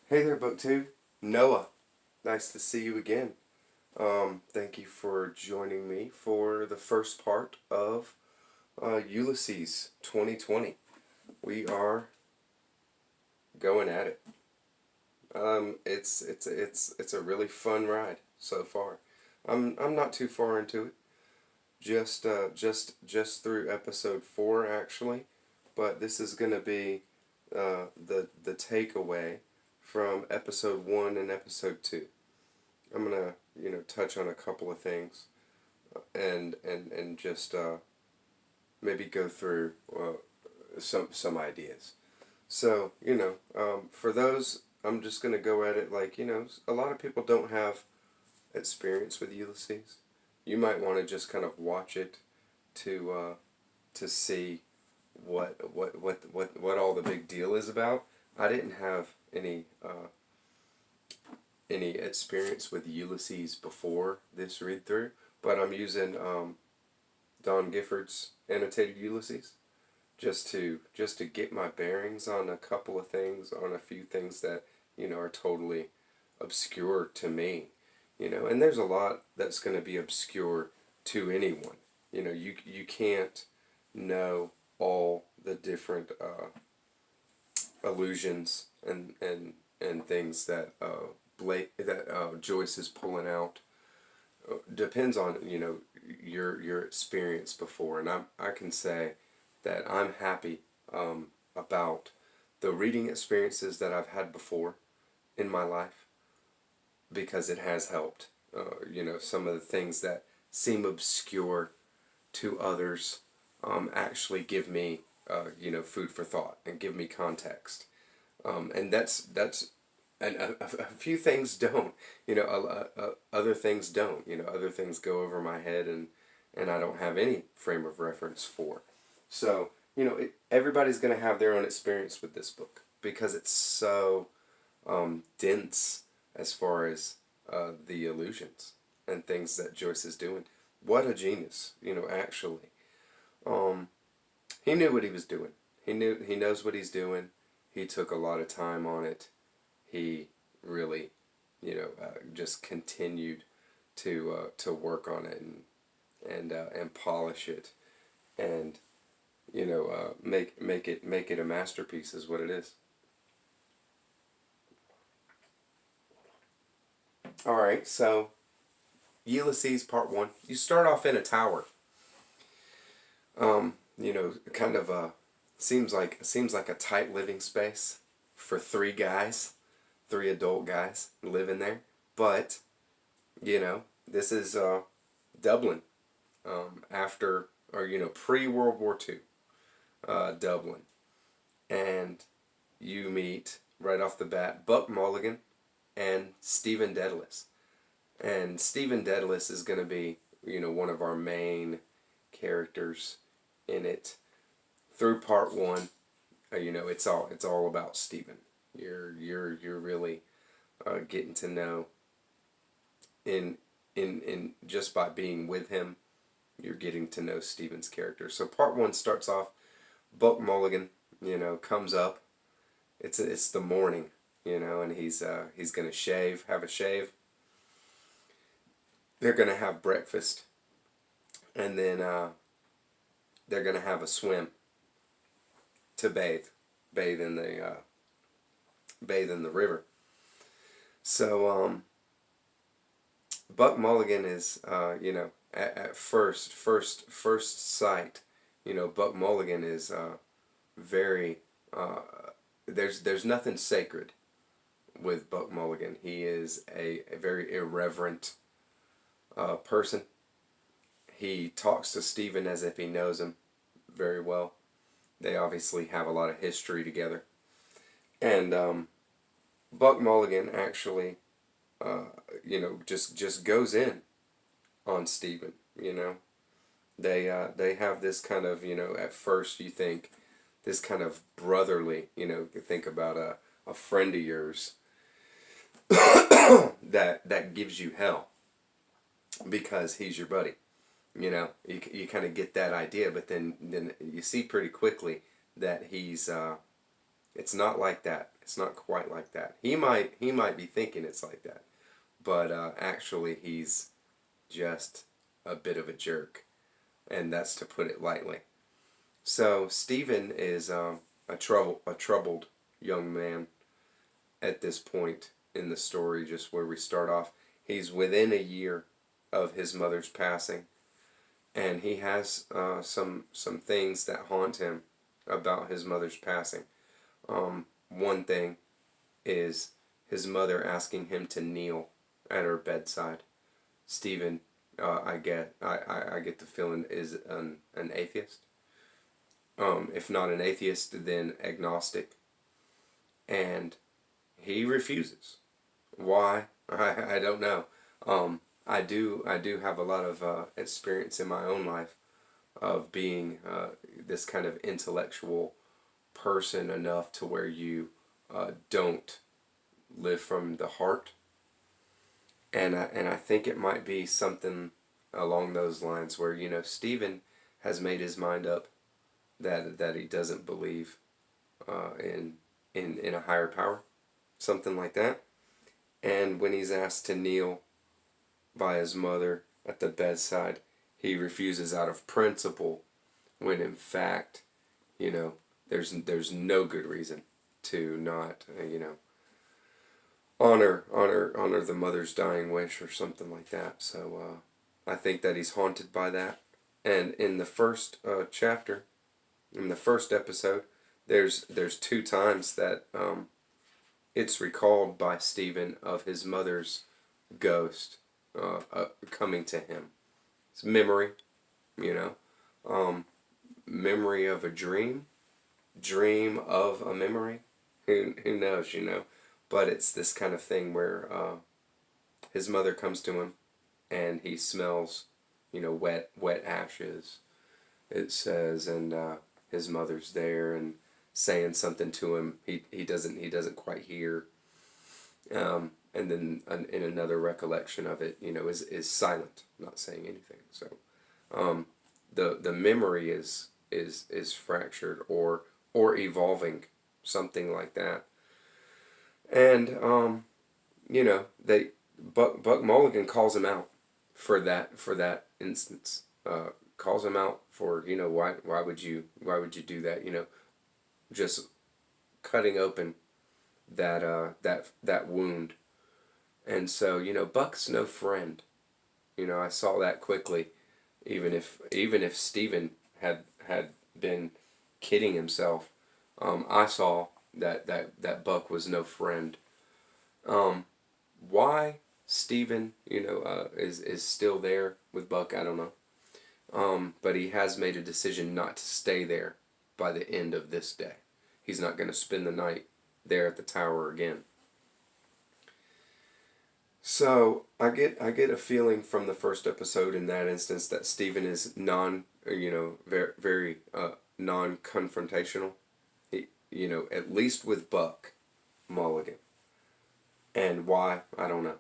Hey there, Book 2. Noah. Nice to see you again. Thank you for joining me for the first part of Ulysses 2020. We are going at it. It's a really fun ride so far. I'm not too far into it. Just through episode 4 actually, but this is gonna be the takeaway from episode 1 and episode 2. I'm gonna touch on a couple of things and just maybe go through some ideas. So for those, I'm just gonna go at it like a lot of people don't have experience with Ulysses. You might want to just kind of watch it to see what all the big deal is about. I didn't have any experience with Ulysses before this read through, but I'm using Don Gifford's annotated Ulysses just to get my bearings on a couple of things, on a few things that are totally obscure to me, and there's a lot that's going to be obscure to anyone. You can't know all the different allusions and things that Joyce is pulling out. Depends on your experience before, and I can say that I'm happy about the reading experiences that I've had before in my life, because it has helped. Some of the things that seem obscure to others actually give me food for thought and give me context, and that's and a few things don't. Other things don't. Other things go over my head, and I don't have any frame of reference for. So everybody's going to have their own experience with this book because it's so dense as far as the illusions and things that Joyce is doing. What a genius, actually. He knew what he was doing. He knows what he's doing. He took a lot of time on it. He really, just continued to work on it and polish it, and make it a masterpiece is what it is. All right, so Ulysses Part 1. You start off in a tower. Kind of seems like a tight living space for three guys, three adult guys living there. But this is Dublin, after, or pre-World War II, Dublin, and you meet right off the bat Buck Mulligan and Stephen Dedalus. And Stephen Dedalus is going to be one of our main characters in it through part 1. It's all about Stephen. You're really getting to know in just by being with him. You're getting to know Stephen's character. So part 1 starts off. Buck Mulligan, comes up. It's the morning, and he's gonna have a shave. They're gonna have breakfast, and then they're gonna have a swim to bathe in the river. So Buck Mulligan is at first sight, Buck Mulligan is very there's nothing sacred with Buck Mulligan. He is a very irreverent person. He talks to Stephen as if he knows him very well. They obviously have a lot of history together. And Buck Mulligan actually, just goes in on Stephen. They have this kind of, at first you think this kind of brotherly, you think about a friend of yours that gives you hell because he's your buddy. You kind of get that idea, but then you see pretty quickly that he's It's not like that. It's not quite like that. He might be thinking it's like that, but actually he's just a bit of a jerk, and that's to put it lightly. So Stephen is a troubled young man at this point in the story, just where we start off. He's within a year of his mother's passing, and he has some things that haunt him about his mother's passing. One thing is his mother asking him to kneel at her bedside. Stephen, I get the feeling, is an atheist. If not an atheist, then agnostic, and he refuses. Why? I don't know. I do have a lot of experience in my own life of being this kind of intellectual person enough to where you don't live from the heart, and I think it might be something along those lines where Stephen has made his mind up that he doesn't believe in a higher power, something like that. And when he's asked to kneel by his mother at the bedside, he refuses out of principle, when in fact, there's no good reason to not honor the mother's dying wish or something like that. So I think that he's haunted by that. And in the first chapter, in the first episode, there's two times that it's recalled by Stephen of his mother's ghost coming to him. It's memory, you know, memory of a dream, dream of a memory. Who knows, But it's this kind of thing where his mother comes to him, and he smells, wet ashes. It says, and his mother's there and saying something to him. He doesn't quite hear. And then in another recollection of it, is silent, not saying anything. So the memory is fractured or evolving, something like that. And they Buck Mulligan calls him out for that instance. Calls him out for why would you do that? Just cutting open that wound. And so Buck's no friend. I saw that quickly. Even if Stephen had been kidding himself, I saw that Buck was no friend. Why Stephen is still there with Buck, I don't know. But he has made a decision not to stay there by the end of this day. He's not going to spend the night there at the tower again. So I get a feeling from the first episode in that instance that Stephen is very very non-confrontational. At least with Buck Mulligan. And why, I don't know.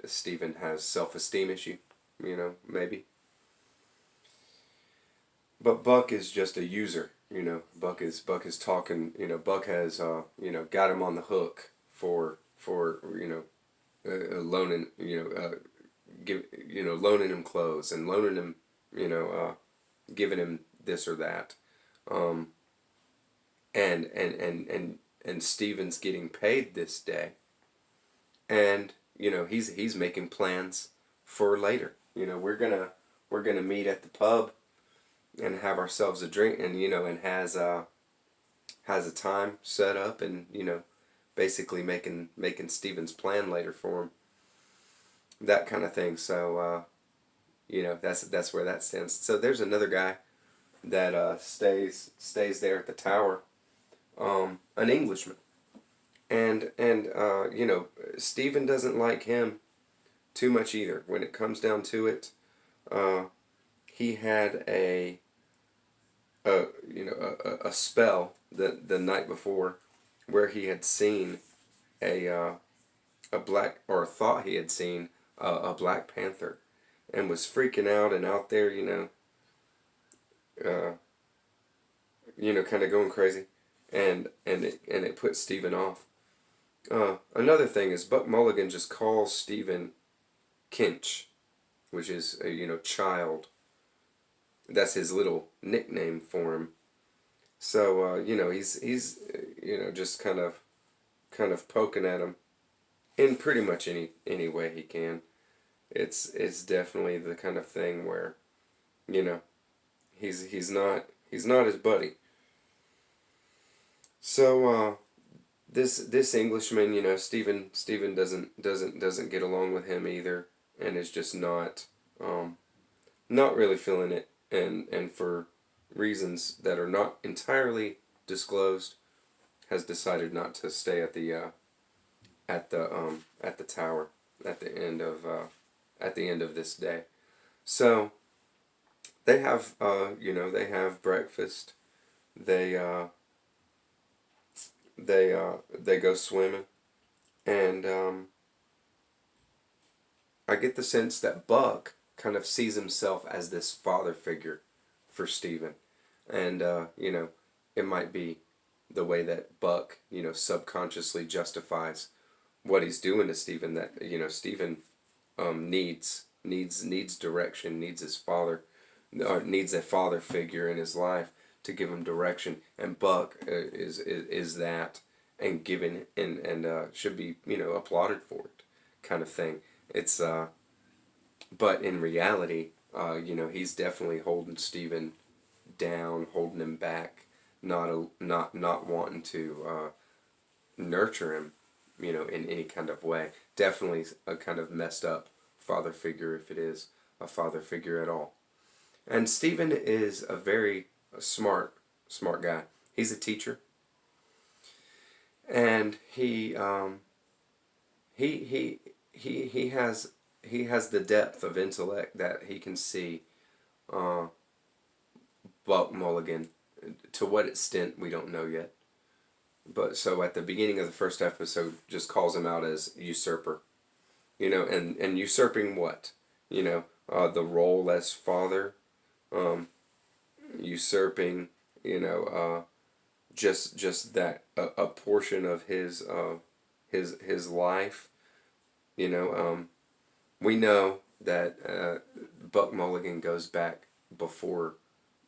Stephen has self-esteem issue. Maybe. But Buck is just a user. Buck is talking. Buck has got him on the hook for loaning loaning him clothes and loaning him giving him this or that, and Stephen's getting paid this day, and he's making plans for later. We're gonna meet at the pub and have ourselves a drink, and and has a time set up, and basically making Stephen's plan later for him, that kind of thing. So that's where that stands. So there's another guy that stays there at the tower, an Englishman, and Stephen doesn't like him too much either. When it comes down to it, he had a spell the night before, where he had seen a black, or thought he had seen a Black Panther, and was freaking out and out there, kind of going crazy. and it puts Stephen off. Another thing is Buck Mulligan just calls Stephen Kinch, which is child. That's his little nickname for him. So he's just kind of poking at him in pretty much any way he can. It's definitely the kind of thing where you know he's not his buddy. So this Englishman, Stephen doesn't get along with him either, and is just not really feeling it, and for reasons that are not entirely disclosed, has decided not to stay at the tower at the end of this day. So they have breakfast. They go swimming, and I get the sense that Buck kind of sees himself as this father figure for Stephen, and it might be the way that Buck subconsciously justifies what he's doing to Stephen, that Stephen needs direction, needs his father, or needs a father figure in his life to give him direction, and Buck is that, and given and should be applauded for it, kind of thing. It's but in reality, he's definitely holding Stephen down, holding him back, not wanting to nurture him, in any kind of way. Definitely a kind of messed up father figure, if it is a father figure at all. And Stephen is a very smart guy. He's a teacher, and he has the depth of intellect that he can see Buck Mulligan. To what extent, we don't know yet. But so at the beginning of the first episode, just calls him out as usurper. And usurping what? The role as father, usurping, just that a portion of his life. We know that Buck Mulligan goes back before,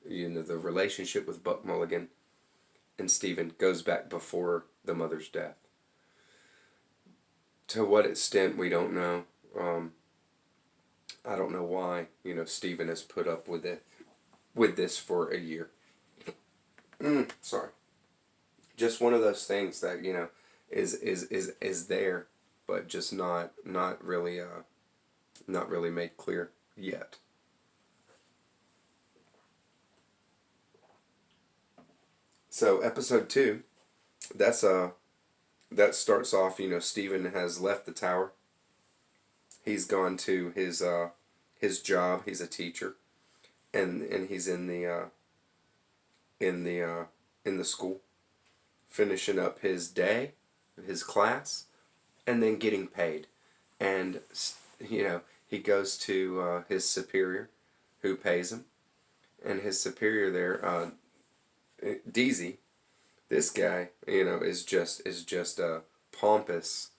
the relationship with Buck Mulligan and Stephen goes back before the mother's death. To what extent, we don't know. I don't know why, Stephen has put up with this for a year. Sorry. Just one of those things that, is there, but just not really made clear yet. So episode 2, that starts off. Stephen has left the tower. He's gone to his job. He's a teacher, and he's in the school, finishing up his day, his class, and then getting paid. And he goes to his superior, who pays him, and his superior there, Deasy, this guy, is just a pompous,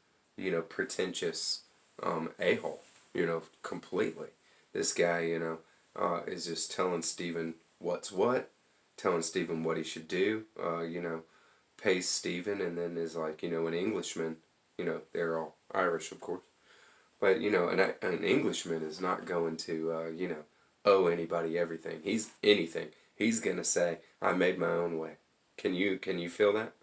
pretentious a-hole, completely. This guy, is just telling Stephen what's what, telling Stephen what he should do, pays Stephen, and then is like, an Englishman, they're all Irish, of course, but, an Englishman is not going to, owe anybody everything. He's going to say, I made my own way. Can you feel that?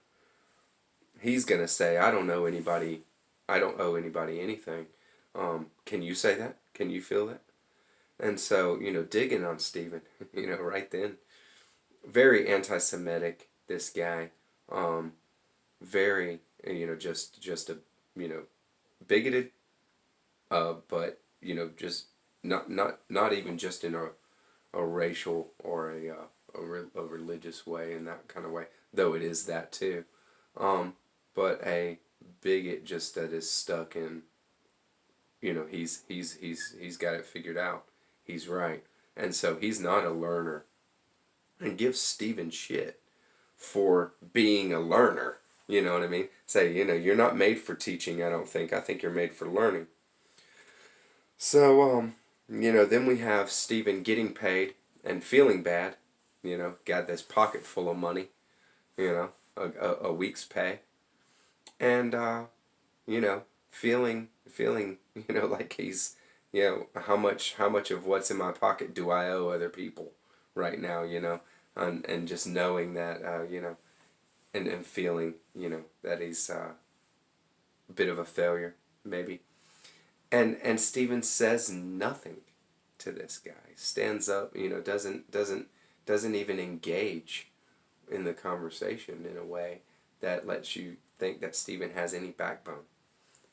He's going to say, I don't owe anybody anything. Can you say that? Can you feel that? And so, digging on Stephen, right then. Very anti-Semitic, this guy. Very, just a, bigoted, but, just not even just in a racial or a religious way, in that kind of way, though it is that too, but a bigot just that is stuck in, he's got it figured out, he's right, and so he's not a learner, and gives Stephen shit for being a learner. You know what I mean? Say, you're not made for teaching, I don't think. I think you're made for learning. So, then we have Stephen getting paid and feeling bad. Got this pocket full of money, a week's pay. And, feeling, like he's, how much of what's in my pocket do I owe other people right now, and just knowing that, and feeling, that he's a bit of a failure, maybe. And Stephen says nothing to this guy. Stands up, doesn't even engage in the conversation in a way that lets you think that Stephen has any backbone.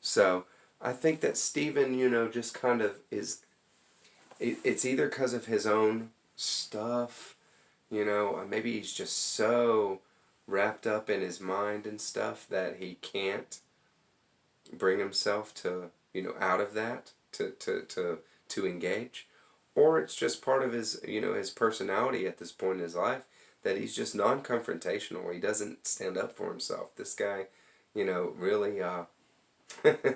So I think that Stephen, just kind of is. It's either because of his own stuff, maybe he's just so wrapped up in his mind and stuff that he can't bring himself to, out of that to engage, or it's just part of his, his personality at this point in his life that he's just non-confrontational. He doesn't stand up for himself. This guy, really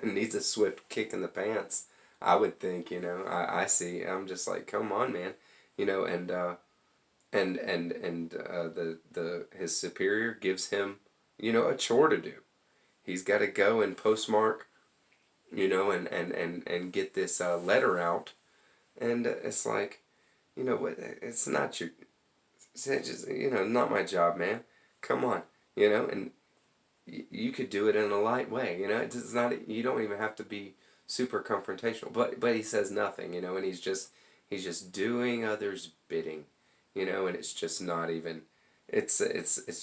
needs a swift kick in the pants, I would think. I see. I'm just like, come on, man, the his superior gives him, a chore to do. He's got to go and postmark, and get this letter out, and it's like, what? It's not your, it's just, not my job, man. Come on, and you could do it in a light way, It's not. You don't even have to be super confrontational. But he says nothing, and he's just doing others' bidding, and it's just not even. It's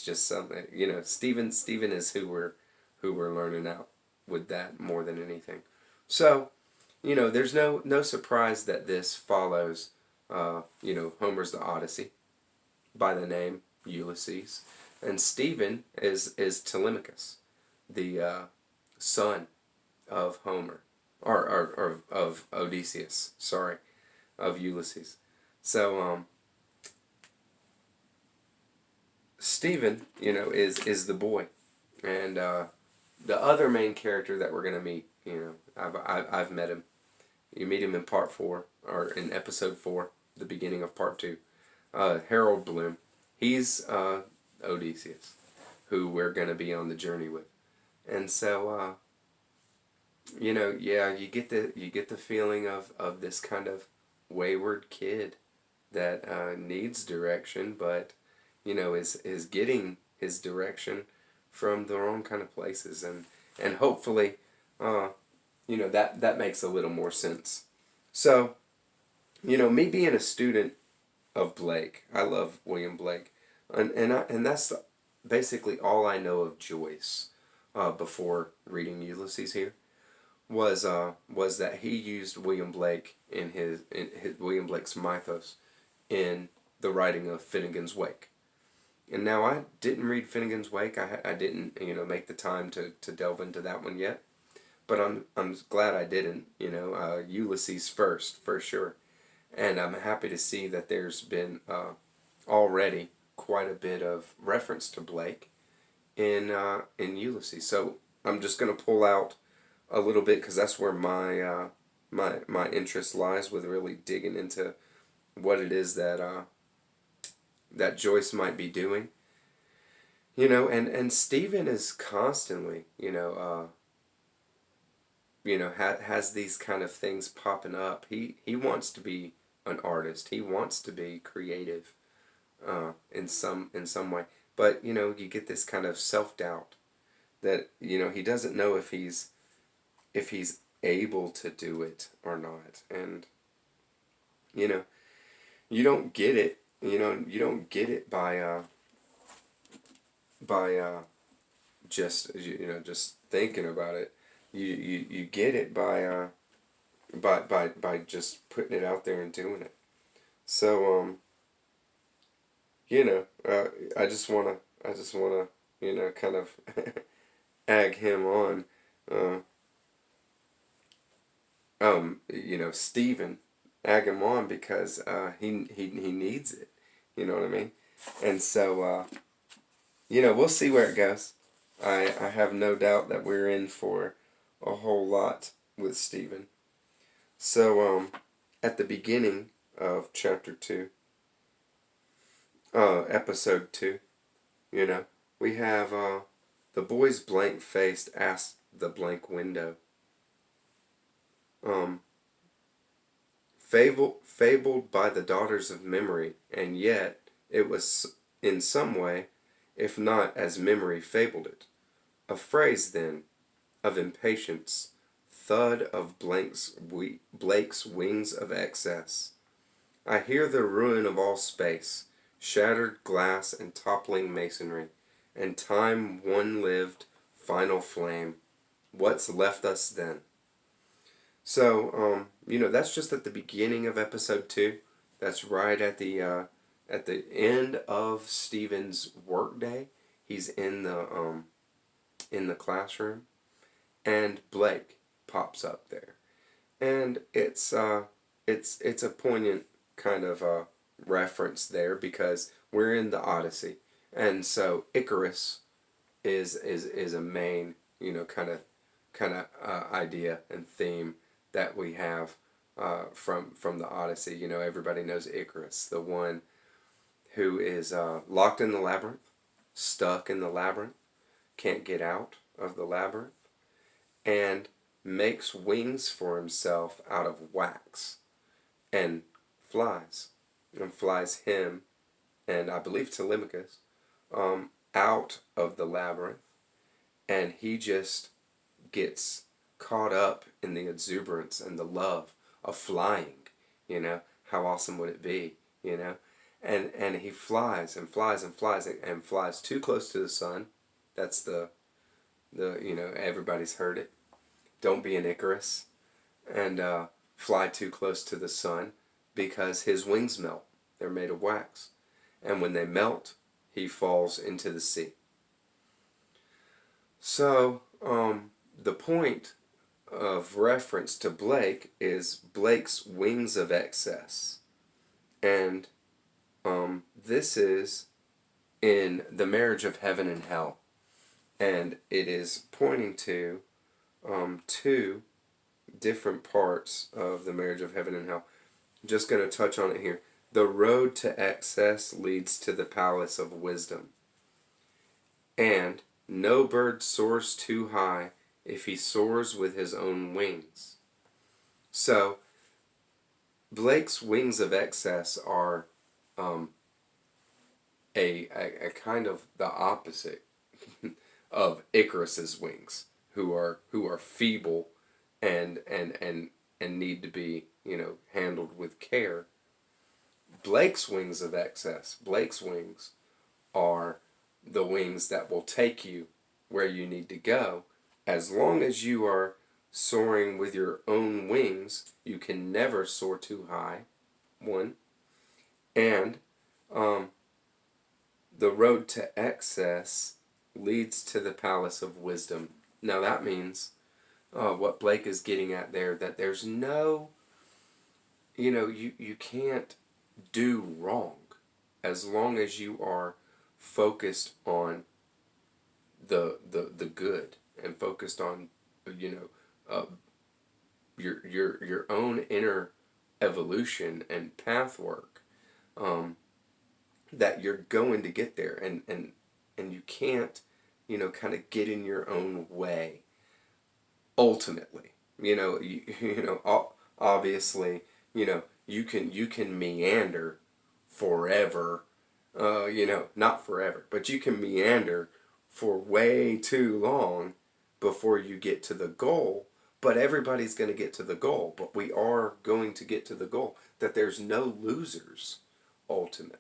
just something, Stephen is who we're learning out with that more than anything. So, there's no surprise that this follows, Homer's The Odyssey by the name Ulysses. And Stephen is Telemachus, the son of Homer, or of Odysseus, sorry, of Ulysses. So, Stephen, is the boy. And the other main character that we're going to meet, I've met him. You meet him in part 4, or in episode 4, the beginning of part 2. Harold Bloom. He's Odysseus, who we're going to be on the journey with. And so, yeah, you get the feeling of this kind of wayward kid that needs direction, but, is getting his direction from the wrong kind of places, and hopefully, that makes a little more sense. So, me being a student of Blake, I love William Blake, and that's basically all I know of Joyce before reading Ulysses here was that he used William Blake in his William Blake's mythos in the writing of Finnegan's Wake. And now I didn't read Finnegan's Wake. I didn't make the time to delve into that one yet. But I'm glad I didn't. Ulysses first, for sure. And I'm happy to see that there's been already quite a bit of reference to Blake in Ulysses. So I'm just going to pull out a little bit because that's where my interest lies, with really digging into what it is that that Joyce might be doing. And Stephen is constantly, has these kind of things popping up. He wants to be an artist. He wants to be creative, in some way. But you get this kind of self-doubt that he doesn't know if he's able to do it or not, and you don't get it. You don't get it by just thinking about it. You get it by just putting it out there and doing it. So I just wanna kind of egg him on. Stephen, egg him on because he needs it. You know what I mean? And so we'll see where it goes. I have no doubt that we're in for a whole lot with Stephen. So, at the beginning of chapter 2, episode 2, we have the boys blank-faced ask the blank window. Fabled by the daughters of memory, and yet it was in some way, if not as memory fabled it. A phrase, then, of impatience, thud of Blake's wings of excess. I hear the ruin of all space, shattered glass and toppling masonry, and time one-lived, final flame. What's left us then? So, that's just at the beginning of episode 2. That's right at the end of Stephen's workday. He's in the classroom, and Blake pops up there, and it's a poignant kind of reference there because we're in the Odyssey, and so Icarus is a main kind of idea and theme that we have from the Odyssey. Everybody knows Icarus, the one who is locked in the labyrinth, stuck in the labyrinth, can't get out of the labyrinth, and makes wings for himself out of wax, and flies him, and I believe Telemachus, out of the labyrinth, and he just gets caught up in the exuberance and the love of flying. How awesome would it be? And he flies and flies and flies and flies too close to the sun. That's the everybody's heard it. Don't be an Icarus, and fly too close to the sun, because his wings melt. They're made of wax, and when they melt, he falls into the sea. So the point of reference to Blake is Blake's wings of excess, and this is in the marriage of heaven and hell, and it is pointing to two different parts of the marriage of heaven and hell. I'm just going to touch on it here. The road to excess leads to the palace of wisdom, and no bird soars too high if he soars with his own wings. So Blake's wings of excess are a kind of the opposite of Icarus's wings, who are feeble and need to be handled with care. Blake's wings of excess, Blake's wings are the wings that will take you where you need to go. As long as you are soaring with your own wings, you can never soar too high. One. And the road to excess leads to the palace of wisdom. Now that means what Blake is getting at there, that there's no, you can't do wrong as long as you are focused on the good, and focused on your own inner evolution and path work, that you're going to get there, and you can't kind of get in your own way ultimately. Obviously, you can meander forever, not forever, but you can meander for way too long before you get to the goal. But everybody's going to get to the goal, but we are going to get to the goal, that there's no losers ultimately.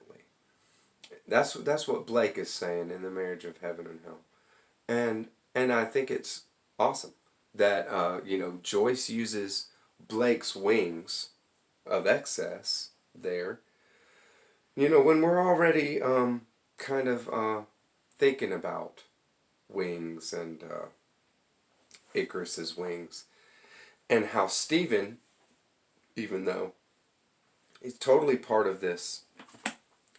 That's what Blake is saying in the marriage of heaven and hell. And I think it's awesome that Joyce uses Blake's wings of excess there. When we're already kind of thinking about wings and Icarus's wings, and how Stephen, even though he's totally part of this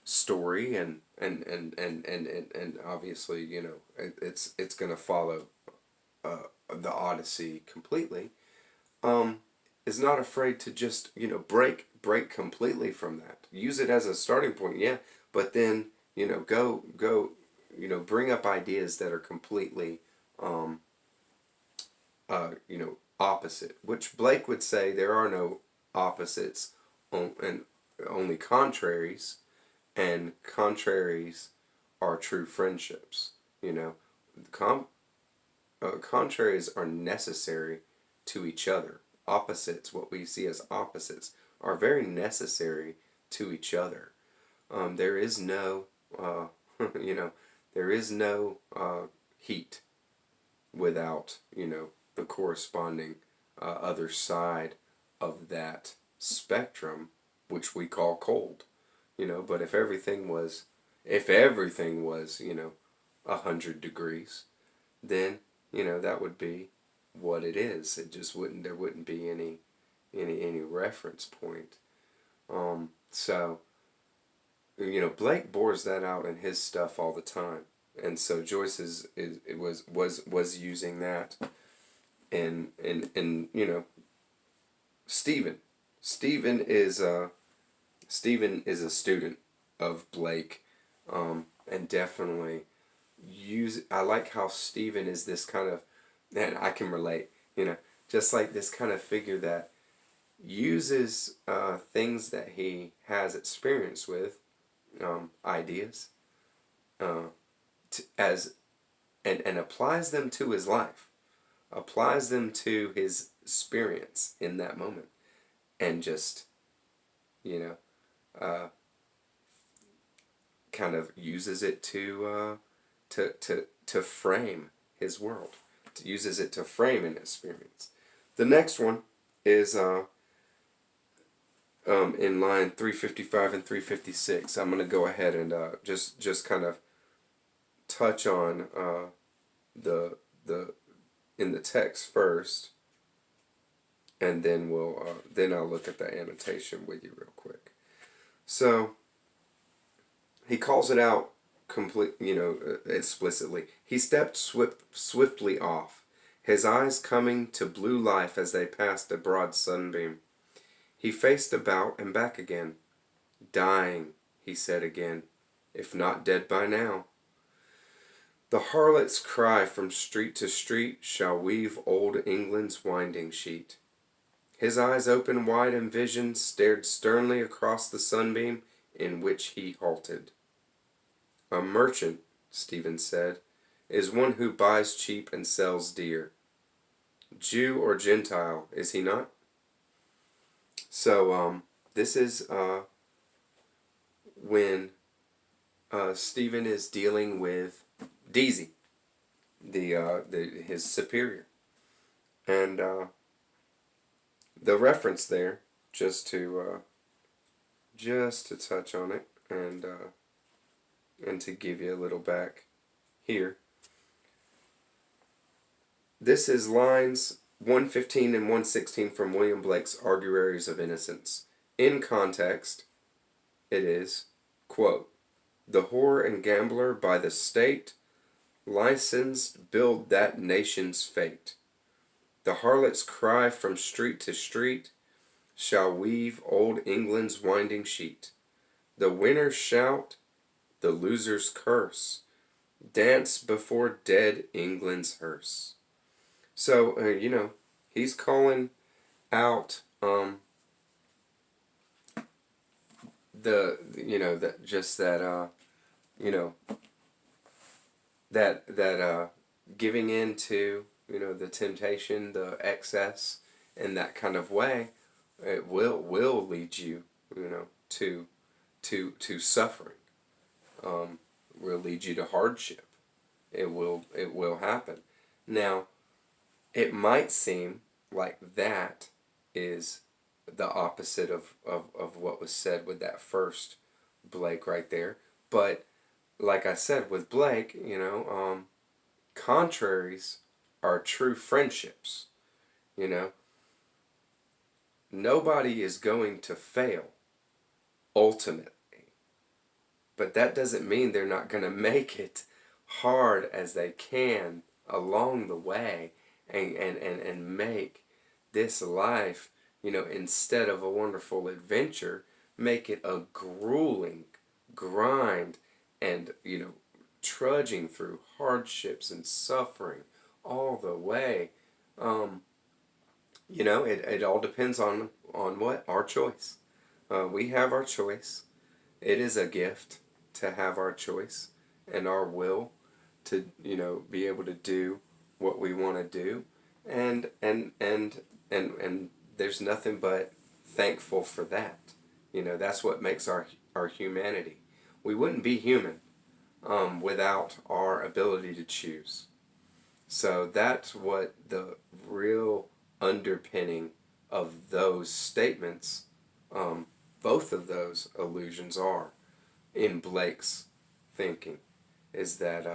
story and and obviously, you know, it's going to follow the Odyssey completely, is not afraid to just, you know, break completely from that. Use it as a starting point, yeah, but then, you know, go, you know, bring up ideas that are completely, you know, opposite. Which Blake would say there are no opposites, and only contraries, and contraries are true friendships. You know, com contraries are necessary to each other. Opposites, what we see as opposites, are very necessary to each other. There is no, you know, there is no heat without, you know, the corresponding other side of that spectrum, which we call cold. You know, but if everything was, you know, 100 degrees, then, you know, that would be what it is. It just wouldn't, there wouldn't be any reference point. So, you know, Blake bores that out in his stuff all the time. And so Joyce was using that in you know, Stephen. Stephen is Stephen is a student of Blake, and definitely I like how Stephen is this kind of, and I can relate, you know, just like this kind of figure that uses things that he has experience with, ideas, as and applies them to his life, applies them to his experience in that moment, and just, you know, kind of uses it to frame his world. Uses it to frame an experience. The next one is in line 355 and 356. I'm going to go ahead and just kind of touch on the in the text first, and then then I'll look at the annotation with you real quick. So he calls it out explicitly. He stepped swiftly off, his eyes coming to blue life as they passed a broad sunbeam. He faced about and back again. Dying, he said again, if not dead by now. The harlot's cry from street to street shall weave old England's winding sheet. His eyes open wide and vision stared sternly across the sunbeam in which he halted. A merchant, Stephen said, is one who buys cheap and sells dear. Jew or Gentile, is he not? So this is when Stephen is dealing with Deasy, his superior, and the reference there, just to touch on it, and to give you a little back here. This is lines 115 and 116 from William Blake's Arguaries of Innocence. In context, it is, quote, the whore and gambler by the state, licensed build that nation's fate. The harlot's cry from street to street shall weave old England's winding sheet. The winners shout, the losers curse, dance before dead England's hearse. So, you know, he's calling out that giving in to, you know, the temptation, the excess, in that kind of way, it will lead you, you know, to suffering. Will lead you to hardship. It will happen. Now, it might seem like that is the opposite of what was said with that first Blake right there. But like I said with Blake, you know, contraries are true friendships. You know, nobody is going to fail ultimately, but that doesn't mean they're not going to make it hard as they can along the way, and make this life, instead of a wonderful adventure, make it a grueling grind, and, trudging through hardships and suffering all the way. Um, it all depends on what? Our choice. We have our choice. It is a gift to have our choice and our will to, be able to do what we want to do. And there's nothing but thankful for that. That's what makes our humanity. We wouldn't be human without our ability to choose. So that's what the real underpinning of those statements, both of those allusions are in Blake's thinking, is that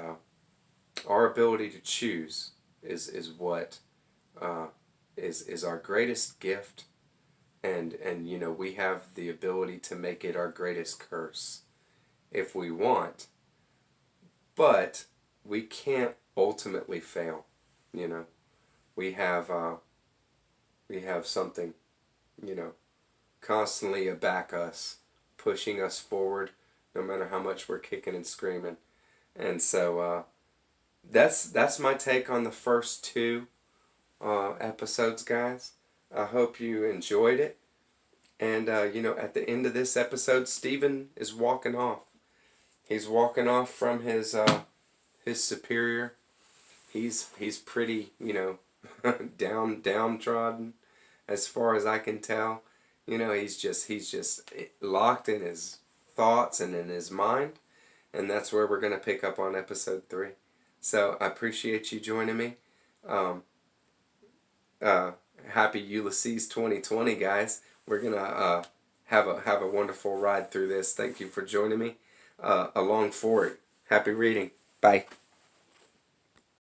our ability to choose is what is our greatest gift, and we have the ability to make it our greatest curse if we want, but we can't ultimately fail. You know, we have something, constantly back us, pushing us forward, no matter how much we're kicking and screaming. And so that's my take on the first two episodes, guys. I hope you enjoyed it. And at the end of this episode, Stephen is walking off. He's walking off from his superior. He's pretty, downtrodden, as far as I can tell. He's just locked in his thoughts and in his mind, and that's where we're gonna pick up on episode 3. So I appreciate you joining me. Um, Happy Ulysses 2020, guys. We're gonna have a wonderful ride through this. Thank you for joining me along for it. Happy reading. Bye.